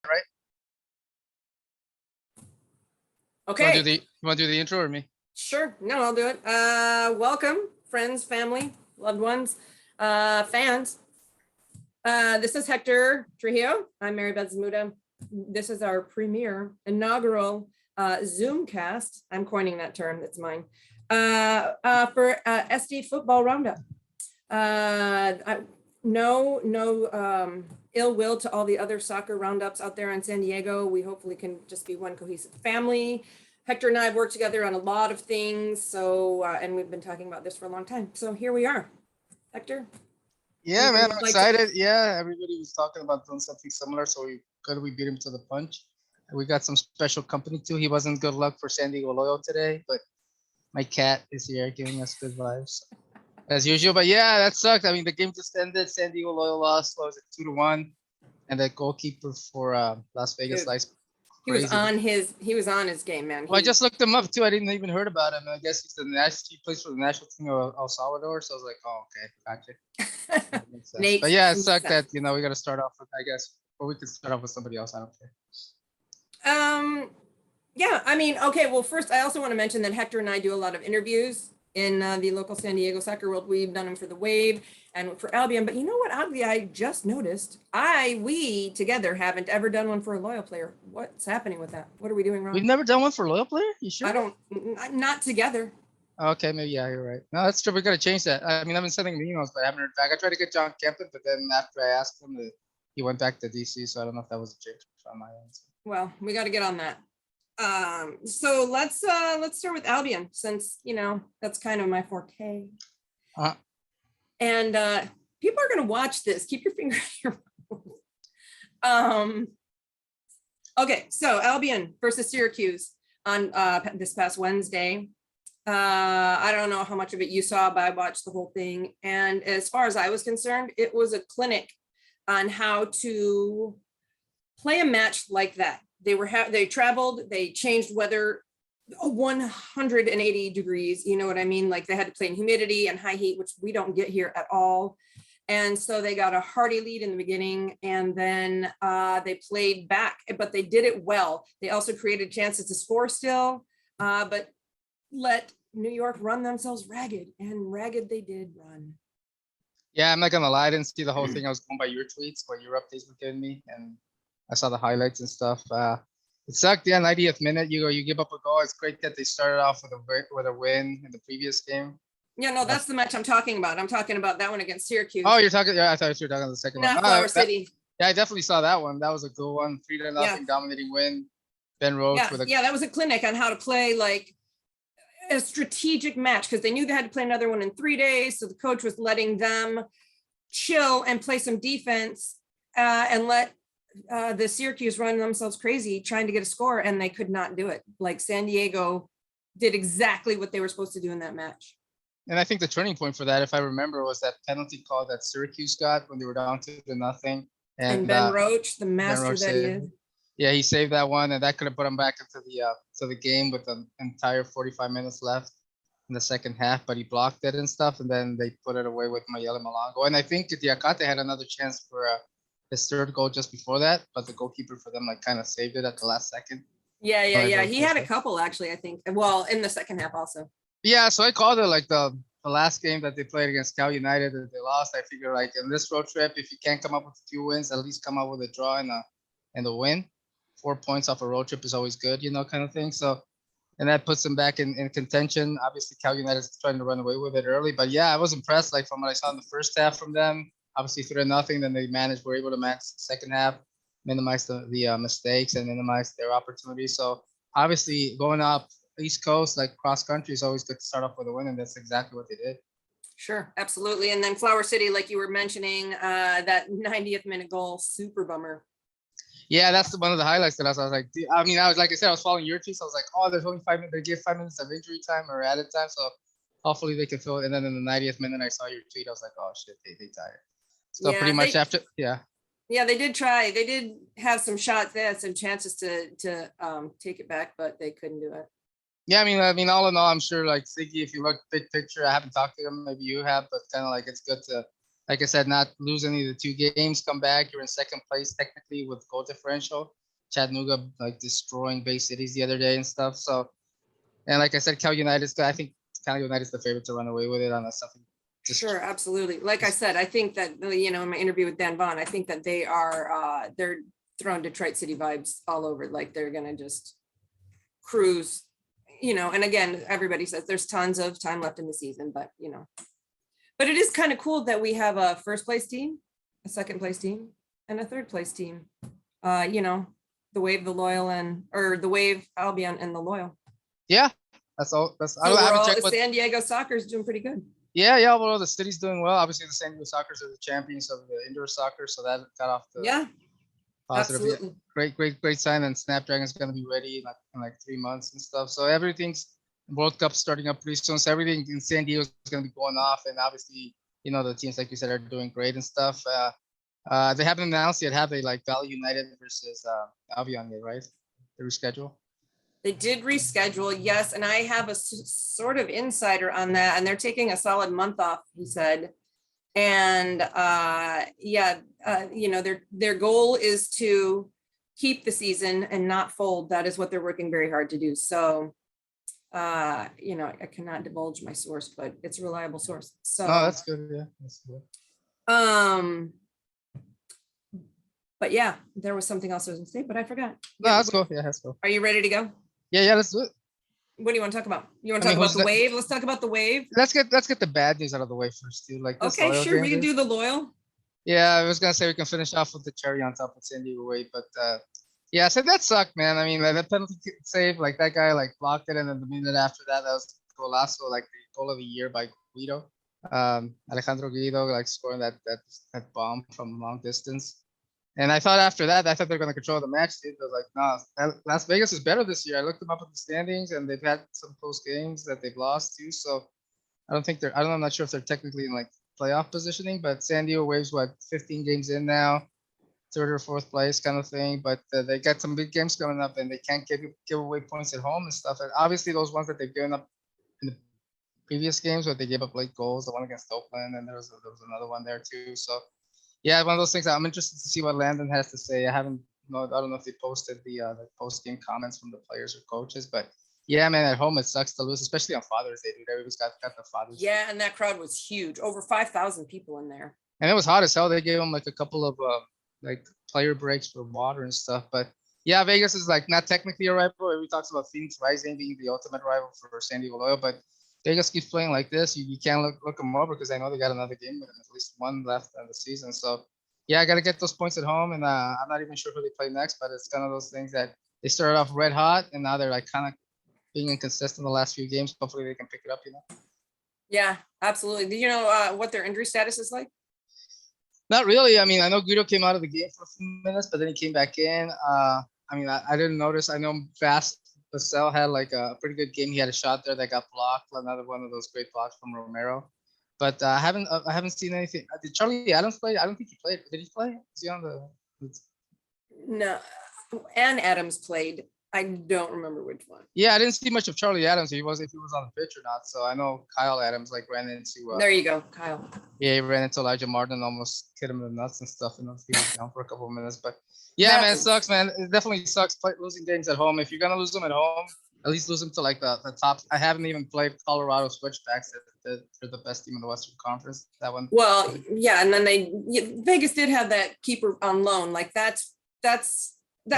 right? Okay. You want to do the intro or me? Sure. No, I'll do it. Welcome, friends, family, loved ones, fans. This is Hector Trujillo. I'm MaryBeth Zmuda. This is our premier inaugural Zoomcast. I'm coining that term. That's mine. For SD Futbol Roundup. No ill will to all the other soccer roundups out there in SanDiego. We hopefully can just be one cohesive family. Hector and I have worked together on a lot of things. So, and we've been talking about this for a long time. So here we are. Hector? Yeah, man, I'm excited. Yeah, everybody was talking about doing something similar. So we beat him to the punch. We got some special company too. He wasn't good luck for SanDiego Loyal today, but my cat is here giving us good vibes as usual. But yeah, that sucked. I mean, the game just ended. SanDiego Loyal lost. What was it, 2-1? And the goalkeeper for Las Vegas Lights. He was on his game, man. Well, I just looked him up too. I didn't even heard about him. I guess he plays for the national team of El Salvador. So I was like, oh, okay, gotcha. But yeah, it sucked that we got to start off with, I guess, or we could start off with somebody else. I don't care. Yeah, I mean, okay. Well, first, I also want to mention that Hector and I do a lot of interviews in the local SanDiego soccer world. We've done them for the Wave and for Albion. But you know what? Oddly, I just noticed we together haven't ever done one for a Loyal player. What's happening with that? What are we doing wrong? We've never done one for a Loyal player? You sure? Not together. Okay, maybe, yeah, you're right. No, that's true. We got to change that. I mean, I've been sending him emails, but I haven't heard back. I tried to get John Kempton, but then after I asked him, he went back to DC. So I don't know if that was a change on my end. Well, we got to get on that. So let's start with Albion, since that's kind of my forte. And people are going to watch this. Keep your finger in your mouth. Okay, so Albion versus Syracuse on this past Wednesday. I don't know how much of it you saw, but I watched the whole thing. And as far as I was concerned, it was a clinic on how to play a match like that. They traveled, they changed weather 180 degrees, you know what I mean? Like they had to play in humidity and high heat, which we don't get here at all. And so they got a hearty lead in the beginning, and then they played back, but they did it well. They also created chances to score still, but let New York run themselves ragged, and ragged they did run. Yeah, I'm not gonna lie, I didn't see the whole thing. I was going by your tweets, what your updates were giving me, and I saw the highlights and stuff. It sucked. Yeah, 90th minute, you give up a goal. It's great that they started off with a win in the previous game. Yeah, no, that's the match I'm talking about. I'm talking about that one against Syracuse. Oh, you're talking. Yeah, I thought you were talking about the second one. Flower City. Yeah, I definitely saw that one. That was a good one. 3-0 dominating win. Ben Roach with a. Yeah, that was a clinic on how to play like a strategic match, because they knew they had to play another one in 3 days. So the coach was letting them chill and play some defense and let the Syracuse run themselves crazy trying to get a score, and they could not do it. Like SanDiego did exactly what they were supposed to do in that match. And I think the turning point for that, if I remember, was that penalty call that Syracuse got when they were down 2-0. And Ben Roach, the master that he is. Yeah, he saved that one, and that could have put him back into the game with the entire 45 minutes left in the second half. But he blocked it and stuff, and then they put it away with Mayele Malongo. And I think Diakate had another chance for his third goal just before that, but the goalkeeper for them kind of saved it at the last second. Yeah. He had a couple actually, I think. Well, in the second half also. Yeah, so I called it like the last game that they played against Cal United that they lost. I figure like in this road trip, if you can't come up with a few wins, at least come up with a draw and a win. 4 points off a road trip is always good, kind of thing. So, and that puts them back in contention. Obviously, Cal United is trying to run away with it early, but yeah, I was impressed. Like from what I saw in the first half from them, obviously 3-0. Then they were able to match the second half, minimize the mistakes and minimize their opportunities. So obviously going up East Coast, like cross country, is always good to start off with a win, and that's exactly what they did. Sure, absolutely. And then Flower City, like you were mentioning, that 90th minute goal, super bummer. Yeah, that's one of the highlights that I was like, I mean, I was following your tweets. I was like, oh, there's only 5 minutes. They give 5 minutes of injury time or added time, so hopefully they can fill it. And then in the 90th minute, I saw your tweet. I was like, oh shit, they tired. So pretty much after, yeah. Yeah, they did try. They did have some shots. They had some chances to take it back, but they couldn't do it. Yeah, I mean, all in all, I'm sure like Siggy, if you look big picture, I haven't talked to him, maybe you have, but kind of like it's good to like I said, not lose any of the 2 games, come back. You're in second place technically with goal differential. Chattanooga like destroying Bay Cities the other day and stuff. So, and like I said, Cal United's, I think Cal United's the favorite to run away with it on something. Sure, absolutely. Like I said, I think that, you know, in my interview with Dan Vaughn, I think that they are, they're throwing Detroit City vibes all over. Like they're going to just cruise, you know, and again, everybody says there's tons of time left in the season, but you know, but it is kind of cool that we have a first place team, a second place team, and a third place team. You know, the Wave, the Loyal, or the Wave, Albion, and the Loyal. Yeah, that's all. That's So I haven't checked. SanDiego soccer is doing pretty good. Yeah, well, the city's doing well. Obviously, the SanDiego Sockers are the champions of the indoor soccer, so that got off the positive. Absolutely. Yeah, great sign. And Snapdragon's going to be ready in like 3 months and stuff. So everything's World Cup starting up pretty soon. So everything in San Diego is going to be going off. And obviously, you know, the teams, like you said, are doing great and stuff. They haven't announced yet, have they? Like Valley United versus Albion yet, right? The reschedule. They did reschedule, yes, and I have a sort of insider on that, and they're taking a solid month off, he said. And you know, their goal is to keep the season and not fold. That is what they're working very hard to do. So, you know, I cannot divulge my source, but it's a reliable source. So, oh, that's good. Yeah, that's good. But yeah, there was something else I was gonna say, but I forgot. No, let's go. Yeah, let's go. Are you ready to go? Yeah, let's do it. What do you want to talk about? You want to talk about the Wave? Let's talk about the Wave. Let's get the bad news out of the way first, too. Like okay, sure. We can do the Loyal. Yeah, I was gonna say we can finish off with the cherry on top of SanDiego Wave, but yeah, so that sucked, man. I mean, like, that penalty save, like that guy like blocked it, and then the minute after that, that was golazo, like the goal of the year by Guido, Alejandro Guido, like scoring that bomb from long distance. And I thought after that, they're going to control the match. Dude. I was like, no, Las Vegas is better this year. I looked them up at the standings, and they've had some close games that they've lost too. So I'm not sure if they're technically in like playoff positioning, but SanDiego Waves, 15 games in now, 3rd or 4th place kind of thing. But they got some big games coming up, and they can't give away points at home and stuff. And obviously, those ones that they've given up in the previous games, where they gave up late goals, the one against Oakland, and there was another one there too. So. Yeah, one of those things. I'm interested to see what Landon has to say. I don't know if they posted the post-game comments from the players or coaches, but yeah, man, at home it sucks to lose, especially on Father's Day, dude. Everybody's got the Father's Day. Yeah, and that crowd was huge, over 5,000 people in there. And it was hot as hell. They gave them like a couple of like player breaks for water and stuff. But yeah, Vegas is like not technically a rival. Everybody talks about Phoenix Rising being the ultimate rival for SanDiego Loyal, but Vegas keeps playing like this. You can't look them over because I know they got another game with them, at least one left in the season. So yeah, I got to get those points at home, and I'm not even sure who they play next, but it's kind of those things that they started off red hot, and now they're like kind of being inconsistent the last few games. Hopefully they can pick it up, you know? Yeah, absolutely. Do you know what their injury status is like? Not really. I mean, I know Guido came out of the game for a few minutes, but then he came back in. I mean, I didn't notice. I know Basel had like a pretty good game. He had a shot there that got blocked. Another one of those great blocks from Romero. But I haven't seen anything. Did Charlie Adams play? I don't think he played. Did he play? Is he on the? No, and Adams played. I don't remember which one. Yeah, I didn't see much of Charlie Adams. If he was on the pitch or not. So I know Kyle Adams like ran into. There you go, Kyle. Yeah, he ran into Elijah Martin, almost hit him in the nuts and stuff, and he was down for a couple of minutes. But yeah, man, it sucks, man. It definitely sucks losing games at home. If you're gonna lose them at home, at least lose them to like the top. I haven't even played Colorado Switchbacks. They're the best team in the Western Conference. That one. Well, yeah, and then Vegas did have that keeper on loan. Like that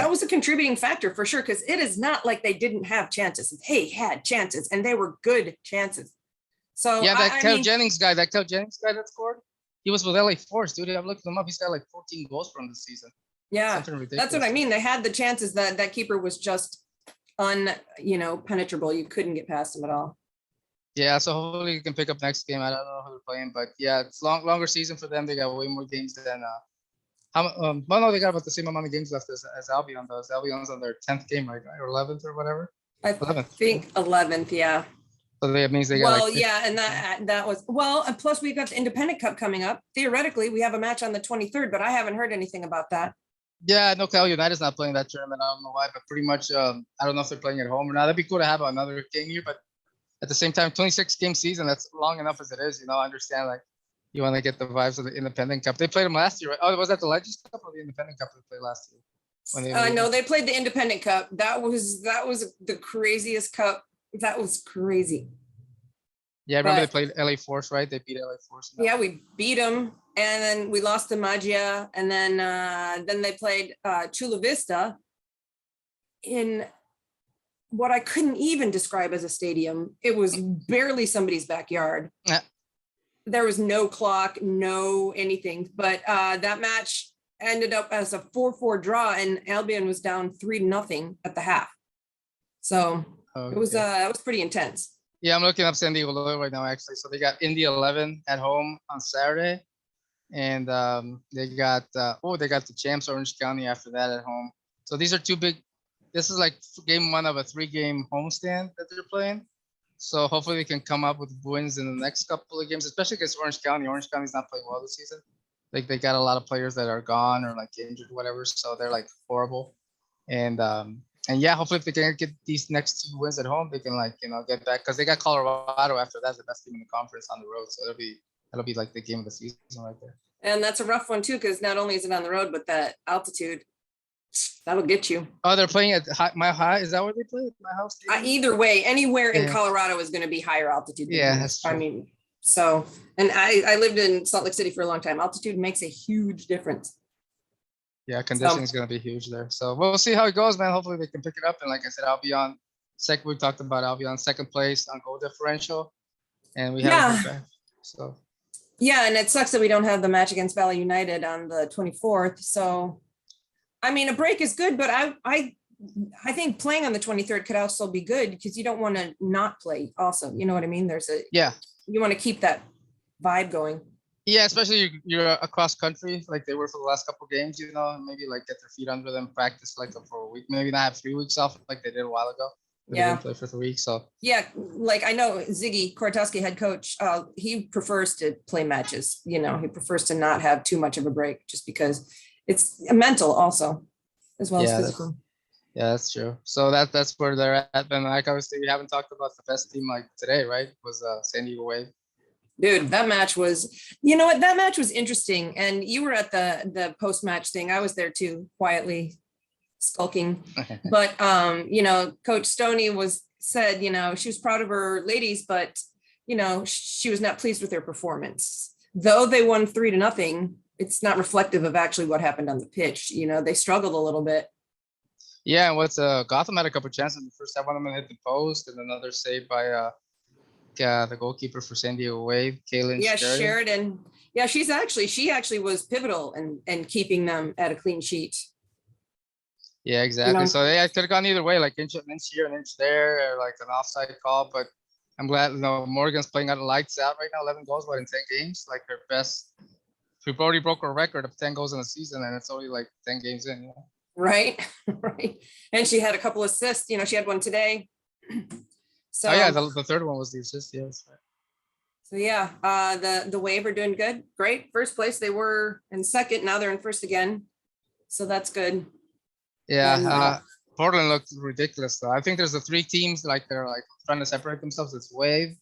was a contributing factor for sure, because it is not like they didn't have chances. They had chances, and they were good chances. So yeah, that Kel Jennings guy that scored, he was with LA Force, dude. I've looked him up. He's got like 14 goals from this season. Yeah, that's what I mean. They had the chances. That keeper was just penetrable. You couldn't get past him at all. Yeah, so hopefully you can pick up next game. I don't know who they're playing, but yeah, it's longer season for them. They got way more games than they got about the same amount of games left as Albion does. Albion's on their 10th game, right? Or 11th or whatever. I 11th. Think 11th, yeah. So that means they got. Well, yeah, and that was and plus we got the Independent Cup coming up. Theoretically, we have a match on the 23rd, but I haven't heard anything about that. Yeah, no, Cal United's not playing that tournament. I don't know why, but pretty much, I don't know if they're playing at home or not. That'd be cool to have another game here, but at the same time, 26 game season, that's long enough as it is. I understand like You want to get the vibes of the Independent Cup. They played them last year, right? Oh, was that the Legends Cup or the Independent Cup they played last year? No, they played the Independent Cup. That was the craziest cup. That was crazy. Yeah, I remember they played LA Force, right? They beat LA Force. Yeah, we beat them, and then we lost to Magia, and then they played Chula Vista in what I couldn't even describe as a stadium. It was barely somebody's backyard. Yeah. There was no clock, no anything, but that match ended up as a 4-4 draw, and Albion was down 3-0 at the half. So it was pretty intense. Yeah, I'm looking up SanDiego right now, actually. So they got Indy 11 at home on Saturday, and they got the champs Orange County after that at home. So these are two big. This is like game one of a 3-game homestand that they're playing. So hopefully they can come up with wins in the next couple of games, especially against Orange County. Orange County's not playing well this season. Like they got a lot of players that are gone or like injured, or whatever. So they're like horrible. And yeah, hopefully if they can get these next 2 wins at home, they can get back, because they got Colorado after that, the best team in the conference on the road. So that'll be like the game of the season right there. And that's a rough one too, because not only is it on the road, but that altitude, that'll get you. Oh, they're playing at Mile High. Is that where they play? My house. Either way, anywhere in Colorado is going to be higher altitude. Yeah, that's true. I mean, so, and I lived in Salt Lake City for a long time. Altitude makes a huge difference. Yeah, conditioning is going to be huge there. So we'll see how it goes, man. Hopefully they can pick it up. And like I said, I'll be on second place on goal differential. And we have a good drive. So. Yeah, and it sucks that we don't have the match against Valley United on the 24th. So, I mean, a break is good, but I think playing on the 23rd could also be good, because you don't want to not play also. You know what I mean? You want to keep that vibe going. Yeah, especially you're across country like they were for the last couple of games, maybe like get their feet under them, practice like for a week, maybe not have 3 weeks off like they did a while ago. They didn't play for 3 weeks. So yeah, like I know Ziggy Kortowski, head coach, he prefers to play matches. He prefers to not have too much of a break, just because it's mental also as well as physical. That's true. So that's where they're at. And like I was saying, we haven't talked about the best team like today, right? It was SanDiego Wave. Dude, that match was, that match was interesting. And you were at the post-match thing. I was there too, quietly skulking. But, Coach Stoney said, she was proud of her ladies, but, she was not pleased with their performance. Though they won 3-0, it's not reflective of actually what happened on the pitch. They struggled a little bit. Yeah, and Gotham had a couple of chances in the first half. One of them hit the post, and another save by the goalkeeper for SanDiego Wave, Kaylin Sheridan. Yeah, she actually was pivotal in keeping them at a clean sheet. Yeah, exactly. So I could have gone either way, like inch here and inch there, or like an offside call. But I'm glad Morgan's playing out of lights out right now. 11 goals, in 10 games, like her best. We've already broke her record of 10 goals in a season, and it's only like 10 games in. Right. And she had a couple assists. She had one today. So the third one was the assist. Yes. So yeah, the Wave are doing good. Great. First place. They were in second. Now they're in first again. So that's good. Yeah. And, Portland looked ridiculous though. I think there's the 3 teams like they're like trying to separate themselves. It's Wave.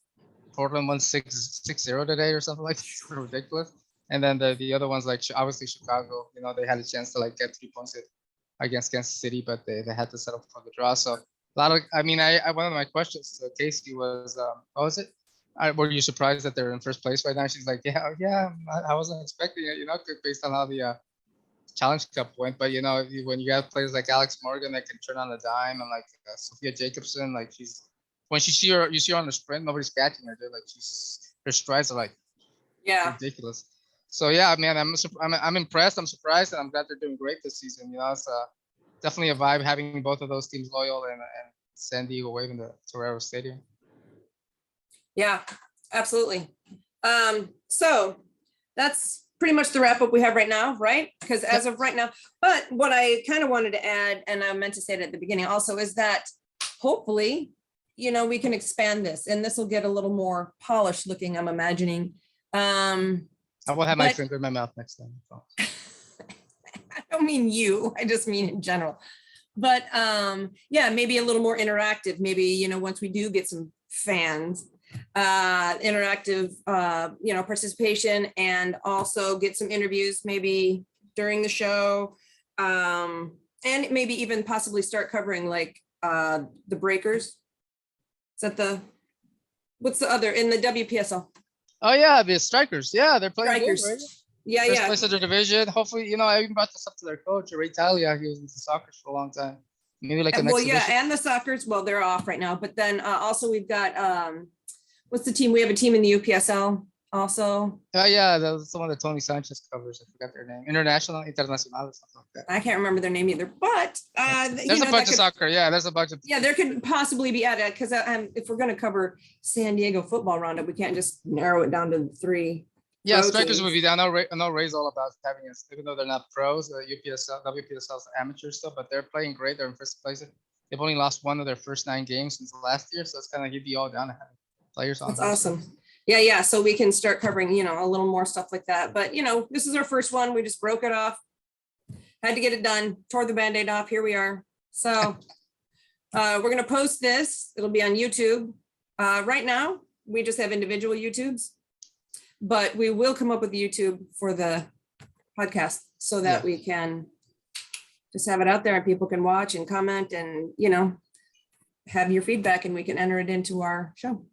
Portland won 6-0 today or something like that. Ridiculous. And then the other ones, like obviously Chicago, they had a chance to like get 3 points against Kansas City, but they had to settle for the draw. So one of my questions to Casey was, were you surprised that they're in first place right now? She's like, yeah, I wasn't expecting it, based on how the Challenge Cup went. But when you have players like Alex Morgan that can turn on a dime, and like Sophia Jacobson, like you see her on the sprint, nobody's catching her. Dude. Like her strides are like ridiculous. So yeah, man, I'm impressed. I'm surprised, and I'm glad they're doing great this season. It's definitely a vibe having both of those teams loyal and SanDiego Wave in the Torero Stadium. Yeah, absolutely. So that's pretty much the wrap up we have right now, right? Because as of right now, but what I kind of wanted to add, and I meant to say it at the beginning also, is that hopefully, we can expand this, and this will get a little more polished looking, I'm imagining. I will have my finger in my mouth next time. I don't mean you, I just mean in general. But maybe a little more interactive. Maybe, once we do get some fans, interactive, participation, and also get some interviews maybe during the show. And maybe even possibly start covering like the breakers. Is that what's the other in the WPSL? Oh yeah, the strikers. Yeah, they're playing Strikers. good, right? Yeah, First yeah. place of their division. Hopefully, I even brought this up to their coach, Ray Talia. He was in the soccer for a long time. Maybe like an Well, yeah, exhibition. and the soccer's, well, they're off right now. But then also we've got what's the team? We have a team in the UPSL also. Oh yeah, that was someone that Tony Sanchez covers. I forgot their name. International, Internacional, or something like that. I can't remember their name either. But There's a bunch of soccer. Yeah, there's a bunch of. Yeah, there could possibly be added because if we're going to cover SanDiego football roundup, we can't just narrow it down to 3. Yeah, pro strikers teams. will be down. I know Ray's all about having us, even though they're not pros. UPSL, WPSL is amateur stuff, but they're playing great. They're in first place. They've only lost 1 of their first 9 games since last year, so it's kind of he'd be all down to have players on. That's awesome. Yeah. So we can start covering, a little more stuff like that. But this is our first one. We just broke it off. Had to get it done. Tore the Band-Aid off. Here we are. So we're going to post this. It'll be on YouTube. Right now, we just have individual YouTubes, but we will come up with YouTube for the podcast so that we can just have it out there and people can watch and comment and, have your feedback and we can enter it into our show.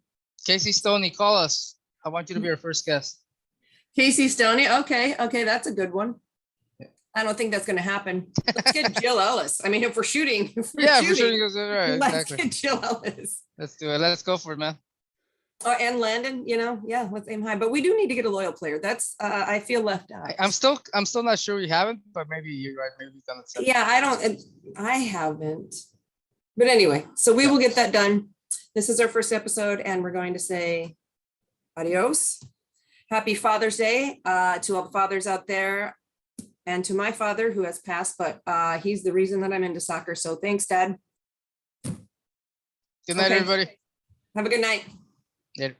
Casey Stoney, call us. I want you to be our first guest. Casey Stoney. Okay. That's a good one. I don't think that's going to happen. Let's get Jill Ellis. I mean, if we're shooting, If we're shooting, right, let's exactly. get Jill Ellis. Let's do it. Let's go for it, man. And Landon, let's aim high. But we do need to get a loyal player. That's I feel left out. I'm still not sure we haven't, but maybe you're right. Maybe we've done it. Yeah, I haven't. But anyway, so we will get that done. This is our first episode, and we're going to say adios. Happy Father's Day to all the fathers out there, and to my father who has passed, but he's the reason that I'm into soccer. So thanks, Dad. Good night, everybody. Have a good night. Later.